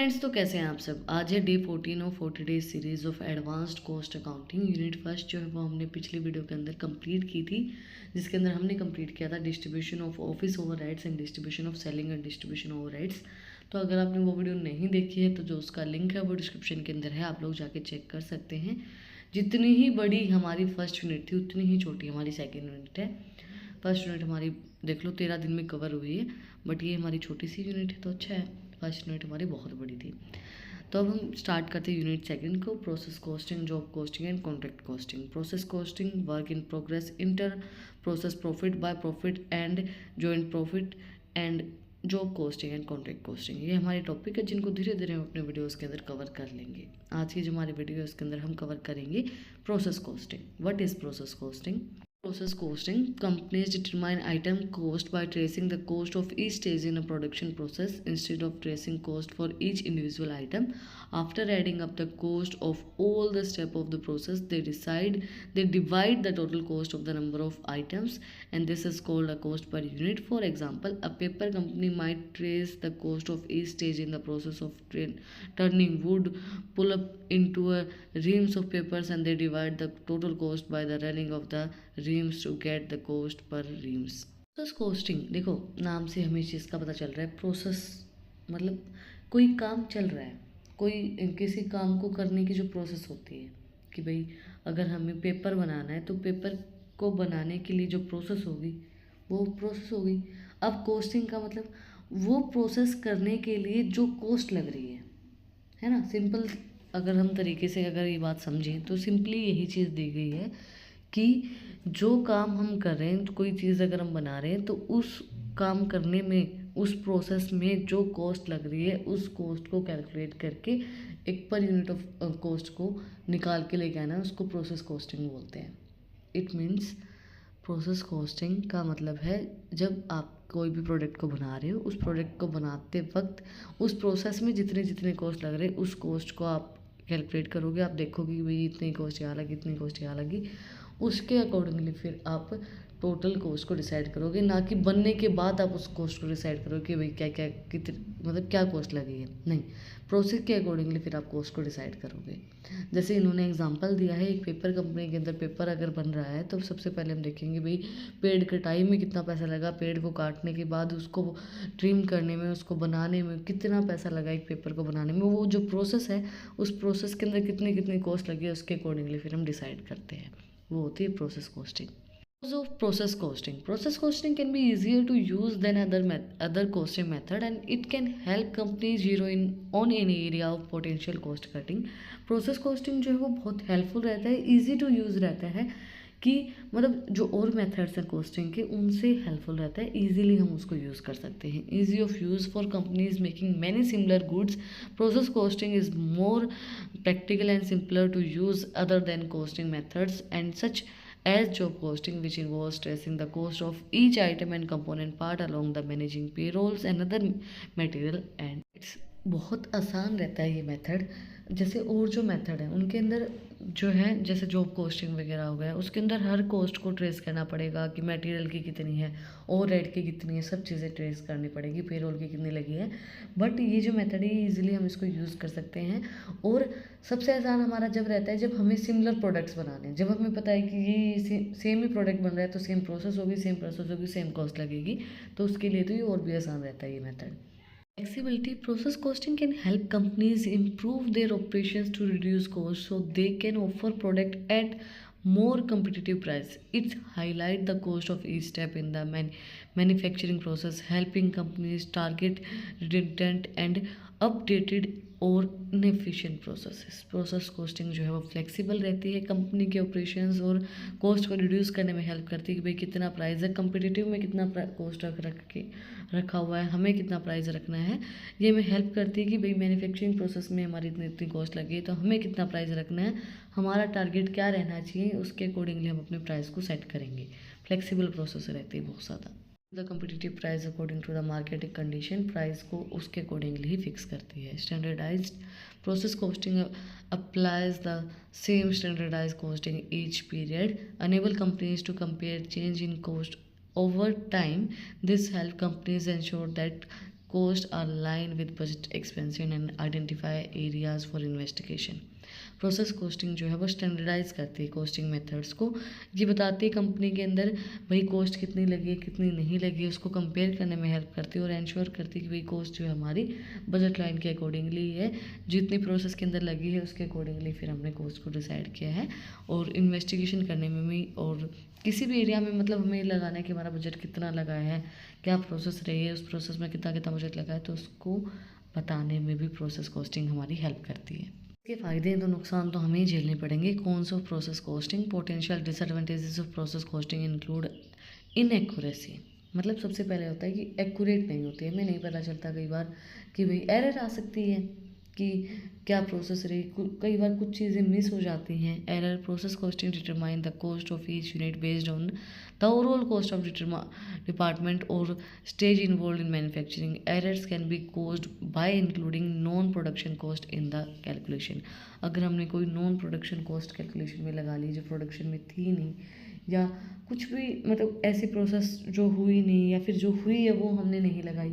Friends, तो कैसे हैं आप सब। आज है day 14 of 40 days series of advanced cost accounting. Unit first जो है वो हमने पिछली वीडियो के अंदर कंप्लीट की थी, जिसके अंदर हमने कंप्लीट किया था distribution of office overheads and distribution of selling and distribution overheads. तो अगर आपने वो वीडियो नहीं देखी है तो जो उसका लिंक है वो डिस्क्रिप्शन के अंदर है, आप लोग जाके चेक कर सकते हैं। जितनी ही बड़ी हमारी फर्स्ट यूनिट थी उतनी ही छोटी हमारी सेकेंड यूनिट है। फर्स्ट यूनिट हमारी देख लो 13 दिन में कवर हुई है, बट ये हमारी छोटी सी यूनिट है तो अच्छा है। फर्स्ट यूनिट हमारी बहुत बड़ी थी। तो अब हम स्टार्ट करते हैं यूनिट सेकंड को, process costing, job costing and contract costing. Process costing, work in progress, inter process profit, by profit and joint profit and job costing and contract costing. ये हमारे टॉपिक है जिनको धीरे धीरे हम अपने वीडियोस के अंदर कवर कर लेंगे। आज की जो हमारी वीडियो है उसके अंदर हम कवर करेंगे process costing. What is process costing? Process costing. Companies determine item cost by tracing the cost of each stage in a production process instead of tracing cost for each individual item. After adding up the cost of all the step of the process, they divide the total cost of the number of items, and this is called a cost per unit. For example, a paper company might trace the cost of each stage in the process of turning wood pull up into a reams of papers, and they divide the total cost by the running of the reams to get the cost per reams. Process costing, देखो नाम से हमें चीज़ का पता चल रहा है। Process मतलब कोई काम चल रहा है, कोई किसी काम को करने की जो प्रोसेस होती है कि भाई अगर हमें पेपर बनाना है तो पेपर को बनाने के लिए जो प्रोसेस होगी वो प्रोसेस होगी। अब कोस्टिंग का मतलब वो प्रोसेस करने के लिए जो कॉस्ट लग रही है ना। सिंपल अगर हम तरीके से अगर ये बात समझें तो सिंपली यही चीज़ दी गई है कि जो काम हम कर रहे हैं, कोई चीज़ अगर हम बना रहे हैं तो उस काम करने में, उस प्रोसेस में जो कॉस्ट लग रही है उस कॉस्ट को कैलकुलेट करके एक पर यूनिट ऑफ कॉस्ट को निकाल के लेके आना है, उसको प्रोसेस कॉस्टिंग बोलते हैं। इट मीन्स प्रोसेस कॉस्टिंग का मतलब है जब आप कोई भी प्रोडक्ट को बना रहे हो, उस प्रोडक्ट को बनाते वक्त उस प्रोसेस में जितने जितने कॉस्ट लग रहे हैं उस कॉस्ट को आप कैलकुलेट करोगे। आप देखोगे कि भाई इतनी कॉस्ट यहाँ लगी, इतनी कॉस्ट यहाँ लगी, उसके अकॉर्डिंगली फिर आप टोटल कॉस्ट को डिसाइड करोगे, ना कि बनने के बाद आप उस कॉस्ट को डिसाइड करोगे कि भाई क्या क्या मतलब क्या कॉस्ट लगी है। नहीं, प्रोसेस के अकॉर्डिंगली फिर आप कॉस्ट को डिसाइड करोगे। जैसे इन्होंने एग्जांपल दिया है, एक पेपर कंपनी के अंदर पेपर अगर बन रहा है तो सबसे पहले हम देखेंगे भाई पेड़ कटाई में कितना पैसा लगा, पेड़ को काटने के बाद उसको ट्रिम करने में, उसको बनाने में कितना पैसा लगा, एक पेपर को बनाने में वो जो प्रोसेस है उस प्रोसेस के अंदर कितनी कितनी कॉस्ट लगी है, उसके अकॉर्डिंगली फिर हम डिसाइड करते हैं। वो होती है process costing. Of process costing. Process costing can be easier to use than other costing method, and it can help companies zero in on any area of potential cost cutting. Process costing जो है वो बहुत helpful रहता है, easy to use रहता है कि मतलब जो और मेथड्स हैं कोस्टिंग के उनसे हेल्पफुल रहता है, इजीली हम उसको यूज़ कर सकते हैं। Ease of use for companies making many similar goods, process costing is more practical and simpler to use other than costing methods and such as job costing, which involves tracing the cost of each item and component part along the managing payrolls and other material and it's बहुत आसान रहता है ये method. जैसे और जो method है उनके अंदर जो है, जैसे जॉब कॉस्टिंग वगैरह हो गया, उसके अंदर हर कॉस्ट को ट्रेस करना पड़ेगा कि मटेरियल की कितनी है, ओवरहेड की कितनी है, सब चीज़ें ट्रेस करनी पड़ेगी, पेरोल की कितनी लगी है। बट ये जो मेथड है ईजिली हम इसको यूज़ कर सकते हैं। और सबसे आसान हमारा जब रहता है जब हमें सिमिलर प्रोडक्ट्स बनाने हैं, जब हमें पता है कि ये सेम ही प्रोडक्ट बन रहा है तो सेम प्रोसेस होगी, सेम कॉस्ट लगेगी, तो उसके लिए तो ये और भी आसान रहता है ये method. Flexibility. Process costing can help companies improve their operations to reduce costs so they can offer product at more competitive price. It highlight the cost of each step in the manufacturing process, helping companies target redundant and updated और inefficient processes. Process costing जो है वो flexible रहती है, company के operations और cost को reduce करने में हेल्प करती है कि भाई कितना प्राइस है, कंपिटिटिव में कितना कॉस्ट रखा हुआ है, हमें कितना प्राइस रखना है। ये हमें हेल्प करती है कि भाई मैन्युफैक्चरिंग प्रोसेस में हमारी इतनी इतनी कॉस्ट लगी है तो हमें कितना प्राइस रखना है, हमारा टारगेट क्या रहना चाहिए, उसके अकॉर्डिंगली हम अपने प्राइस को सेट करेंगे। फ्लेक्सिबल प्रोसेस रहती है बहुत ज़्यादा। The competitive price according to the market condition, price को उसके अकॉर्डिंगली ही फिक्स करती है। Standardised process costing applies the same standardise costing each period, enable companies to compare change in cost over time. This help companies ensure that cost align with budget expansion and identify areas for investigation. Process costing जो है वो standardise करती है costing methods को। ये बताती है company के अंदर भाई कॉस्ट कितनी लगी है कितनी नहीं लगी है, उसको कंपेयर करने में हेल्प करती है और इंश्योर करती है कि भाई कॉस्ट जो है हमारी बजट लाइन के अकॉर्डिंगली है, जितनी प्रोसेस के अंदर लगी है उसके अकॉर्डिंगली फिर हमने कॉस्ट को डिसाइड किया है। और इन्वेस्टिगेशन करने में भी और किसी भी एरिया में मतलब हमें लगाना है कि हमारा बजट कितना लगा है, क्या प्रोसेस रही है, उस प्रोसेस में कितना कितना बजट लगा है, तो उसको बताने में भी प्रोसेस कॉस्टिंग हमारी हेल्प करती है। इसके फ़ायदे तो नुकसान तो हमें ही झेलने पड़ेंगे। Cons of process costing, potential disadvantages of process costing include inaccuracy, मतलब सबसे पहले होता है कि एक्यूरेट नहीं होती है, हमें नहीं पता चलता कई बार कि भाई एरर आ सकती है कि क्या प्रोसेस रही, कई बार कुछ चीज़ें मिस हो जाती हैं। Error process costing determine the cost of each unit based on the overall cost of department और stage involve in manufacturing. Errors can be caused by including non production cost in the calculation. अगर हमने कोई non production cost calculation में लगा ली जो production में थी नहीं, या कुछ भी मतलब ऐसी प्रोसेस जो हुई नहीं या फिर जो हुई है वो हमने नहीं लगाई,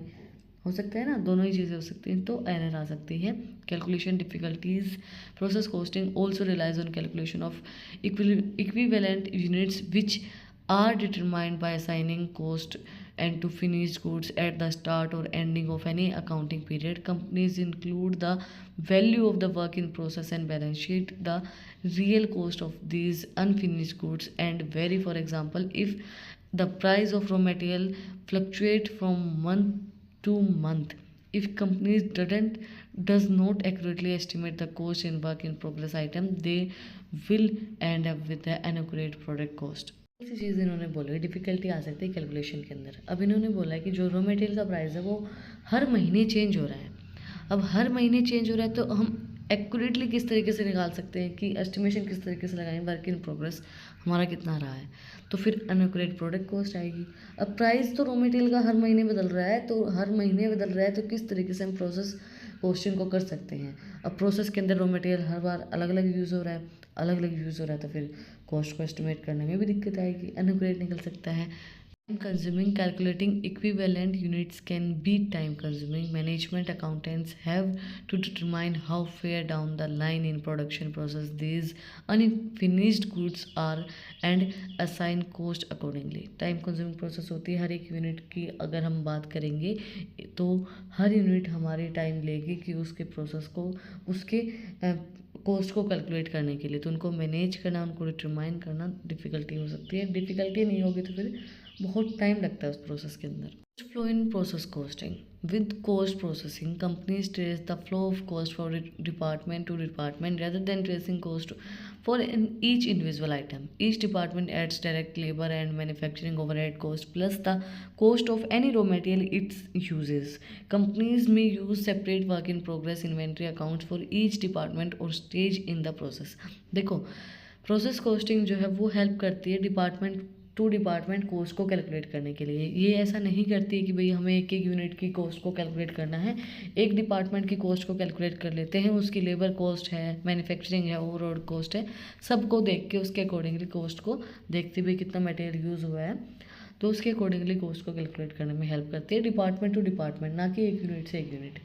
हो सकता है ना, दोनों ही चीज़ें हो सकती हैं, तो एरर आ सकती है। Calculation difficulties, process costing also relies on calculation of equivalent units which are determined by assigning cost and to finished goods at the start or ending of any accounting period. Companies include the value of the work in process and balance sheet, the real cost of these unfinished goods, and vary. For example, if the price of raw material fluctuate from month to month, if companies does not accurately estimate the cost in work in progress item, they will end up with the inaccurate product cost. ऐसी चीज़ इन्होंने बोली है, difficulty आ सकती है calculation के अंदर। अब इन्होंने बोला है कि जो रॉ मटेरियल का प्राइस है वो हर महीने चेंज हो रहा है। अब हर महीने चेंज हो रहा है तो हम एक्यूरेटली किस तरीके से निकाल सकते हैं कि एस्टिमेशन किस तरीके से लगाएं वर्क इन प्रोग्रेस हमारा कितना रहा है, तो फिर अनएक्यूरेट प्रोडक्ट कॉस्ट आएगी। अब प्राइस तो रॉ मटेरियल का हर महीने बदल रहा है, तो हर महीने बदल रहा है तो किस तरीके से हम प्रोसेस कॉस्टिंग को कर सकते हैं। अब प्रोसेस के अंदर रॉ मटेरियल हर बार अलग अलग यूज़ हो रहा है, अलग अलग यूज़ हो रहा है, तो फिर कॉस्ट को एस्टिमेट करने में भी दिक्कत आएगी, अनएक्यूरेट निकल सकता है। Time consuming, calculating equivalent units can be time consuming. Management accountants have to determine how far down the line in production process these unfinished goods are and assign cost accordingly. Time consuming process होती है हर एक unit की, अगर हम बात करेंगे तो हर unit हमारी टाइम लेगी कि उसके प्रोसेस को उसके कॉस्ट को कैलकुलेट करने के लिए, तो उनको मैनेज करना, उनको डिटरमाइन करना डिफ़िकल्टी हो सकती है। डिफ़िकल्टी नहीं होगी तो फिर बहुत टाइम लगता है उस प्रोसेस के अंदर। Flow in process costing, with cost processing, companies trace the flow of cost from department to department rather than tracing cost for each individual item. Each department adds direct labor and manufacturing overhead cost plus the cost of any raw material it uses. Companies may use separate work in progress inventory accounts for each department or stage in the process. देखो process costing जो है वो help करती है department to department cost को calculate करने के लिए। ये ऐसा नहीं करती है कि भाई हमें एक एक यूनिट की कॉस्ट को कैलकुलेट करना है, एक डिपार्टमेंट की कॉस्ट को कैलकुलेट कर लेते हैं, उसकी लेबर कॉस्ट है, मैन्युफैक्चरिंग है, ओवरऑल कॉस्ट है, सबको देख के उसके अकॉर्डिंगली कॉस्ट को देखते हुए कितना मटेरियल यूज़ हुआ है तो उसके अकॉर्डिंगली कॉस्ट को कैलकुलेट करने में हेल्प करती है डिपार्टमेंट टू डिपार्टमेंट, ना कि एक यूनिट से एक यूनिट।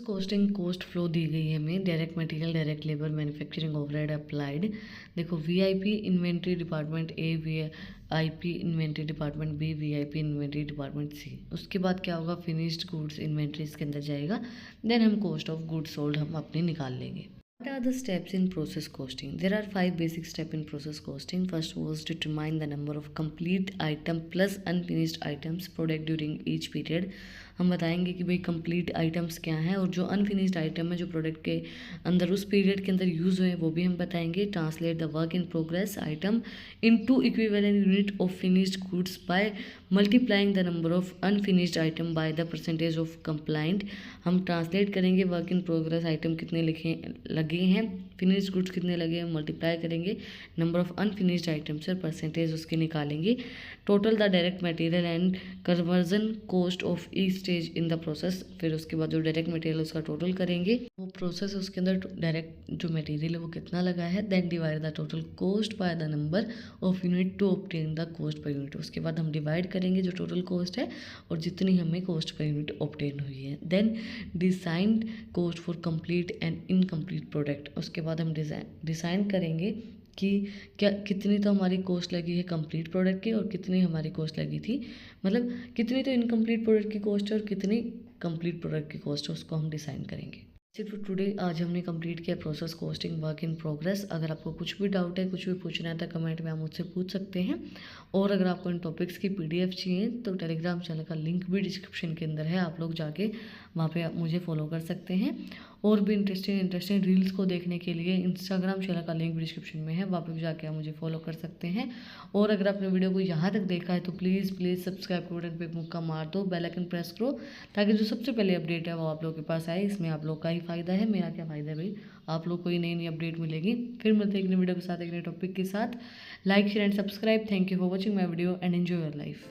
कॉस्टिंग कॉस्ट फ्लो दी गई है हमें, direct material, direct labour, manufacturing overhead applied. देखो VIP inventory department A, VIP inventory department B, VIP inventory department C. उसके बाद क्या होगा, फिनिश्ड गुड्स इन्वेंट्री इसके अंदर जाएगा, देन हम कॉस्ट ऑफ गुड्स सोल्ड हम अपनी निकाल लेंगे। What are the steps in process costing? There are 5 basic steps in process costing. First was determine the number of complete item plus unfinished items product during each period. हम बताएंगे कि भाई complete items क्या हैं और जो unfinished item है जो प्रोडक्ट के अंदर उस पीरियड के अंदर यूज़ हुए हैं वो भी हम बताएंगे। Translate the work in progress item into equivalent unit of finished goods by multiplying the number of unfinished item by the percentage of complaint. हम ट्रांसलेट करेंगे वर्क इन प्रोग्रेस आइटम कितने लगे हैं, फिनिश्ड गुड्स कितने लगे हैं, multiply करेंगे number of unfinished items और परसेंटेज उसके निकालेंगे। Total the direct material and conversion cost of each stage in the process. फिर उसके बाद जो डायरेक्ट मटेरियल उसका टोटल करेंगे, वो प्रोसेस उसके अंदर डायरेक्ट जो मटेरियल है वो कितना लगा है, then divide the total cost by the number of unit to obtain the cost per unit. उसके बाद हम डिवाइड करेंगे जो टोटल कॉस्ट है और जितनी हमें कॉस्ट पर यूनिट ऑब्टेन हुई है। Then design cost for complete and incomplete product. उसके बाद हम डिसाइन करेंगे कि क्या कितनी तो हमारी कॉस्ट लगी है कंप्लीट प्रोडक्ट की और कितनी हमारी कॉस्ट लगी थी, मतलब कितनी तो इनकम्प्लीट प्रोडक्ट की कॉस्ट है और कितनी कंप्लीट प्रोडक्ट की कॉस्ट है, उसको हम डिसाइन करेंगे। सिर्फ टुडे आज हमने कंप्लीट किया process costing work in progress. अगर आपको कुछ भी डाउट है, कुछ भी पूछना है तो कमेंट में आप मुझसे पूछ सकते हैं। और अगर आपको इन टॉपिक्स की PDF चाहिए तो टेलीग्राम चैनल का लिंक भी डिस्क्रिप्शन के अंदर है, आप लोग जाके वहाँ पे आप मुझे फॉलो कर सकते हैं। और भी इंटरेस्टिंग रील्स को देखने के लिए इंस्टाग्राम चैनल का लिंक भी डिस्क्रिप्शन में है, वहाँ पे भी जाके आप मुझे फॉलो कर सकते हैं। और अगर आपने वीडियो को यहाँ तक देखा है तो प्लीज़ सब्सक्राइब करो, बटन पे एक मुक्का मार दो, बेल आइकन प्रेस करो, ताकि जो सबसे पहले अपडेट है वो आप लोगों के पास आए। इसमें आप लोग का ही फ़ायदा है, मेरा क्या फ़ायदा है भाई, आप लोग को ही नई अपडेट मिलेगी। फिर मिलते हैं एक नई वीडियो के साथ, एक नए टॉपिक के साथ। Like share and subscribe. Thank you for watching my video and enjoy your life.